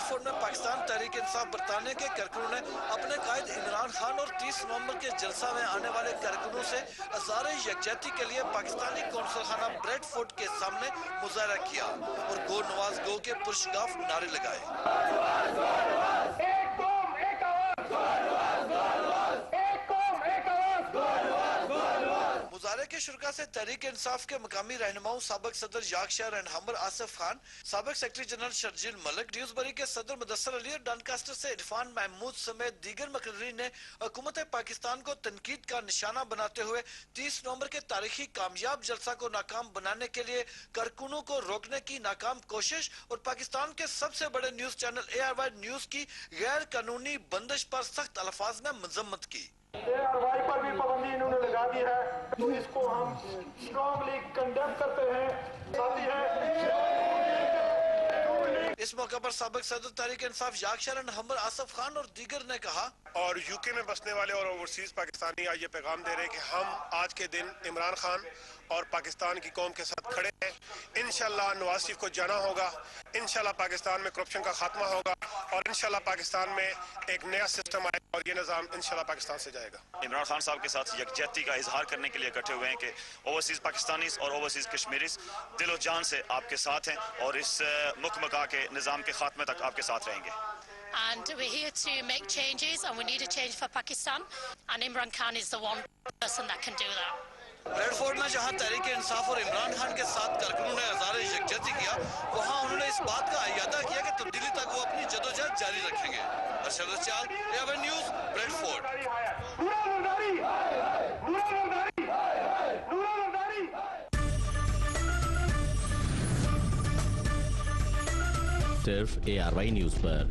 Bread Ford میں پاکستان تحریک انصاف برطانیہ کے کارکنوں نے اپنے قائد عمران خان اور 30 نومبر کے جلسہ میں آنے والے کارکنوں سے اظہار یکجہتی کے لیے پاکستانی قونصل خانہ بریڈ فورڈ کے سامنے مظاہرہ کیا اور گو نواز گو کے پرشگاف نعرے لگائے۔ مظاہرے کے شرکا سے تحریک انصاف کے مقامی رہنماؤں سابق صدر یاکشار رہنمبر آصف خان، سابق سیکرٹری جنرل شرجیل ملک، ڈیوزبری کے صدر مدثر علی اور ڈانکاسٹر سے عرفان محمود سمیت دیگر مقررین نے حکومت پاکستان کو تنقید کا نشانہ بناتے ہوئے 30 نومبر کے تاریخی کامیاب جلسہ کو ناکام بنانے کے لیے کارکنوں کو روکنے کی ناکام کوشش اور پاکستان کے سب سے بڑے نیوز چینل ARY نیوز کی غیر قانونی بندش پر سخت الفاظ میں مذمت کی۔ ARY پر بھی پابندی انہوں نے لگا دی ہے، تو اس کو ہم اسٹرانگلی کنڈیم کرتے ہیں۔ ساتھی اس موقع پر سابق صدر تحریک انصاف یاکشار رہنمبر آصف خان اور دیگر نے کہا، اور UK میں بسنے والے اور اوورسیز پاکستانی آج یہ پیغام دے رہے ہیں کہ ہم آج کے دن عمران خان اور پاکستان کی قوم کے ساتھ کھڑے ہیں۔ انشاءاللہ نواز شریف کو جانا ہوگا، انشاءاللہ پاکستان میں کرپشن کا خاتمہ ہوگا اور انشاءاللہ پاکستان میں ایک نیا سسٹم آئے گا اور یہ نظام انشاءاللہ پاکستان سے جائے گا۔ عمران خان صاحب کے ساتھ یکجہتی کا اظہار کرنے کے لیے اکٹھے ہوئے ہیں کہ اوورسیز پاکستانیز اور اوورسیز کشمیریز دل و جان سے آپ کے ساتھ ہیں اور اس مکمکا کے نظام کے خاتمے تک آپ کے ساتھ رہیں گے۔ And we're here to make changes and we need a change for Pakistan and Imran Khan is the one person that can do that. Bradford میں جہاں تحریک انصاف اور عمران خان کے ساتھ کارکنوں نے اظہار یکجہتی کیا، وہاں انہوں نے اس بات کا اعادہ کیا کہ تبدیلی تک وہ اپنی جدوجہد جاری رکھیں گے۔ ارشد چال، ARY نیوز، بریڈ فورڈ۔ صرف ARY نیوز پر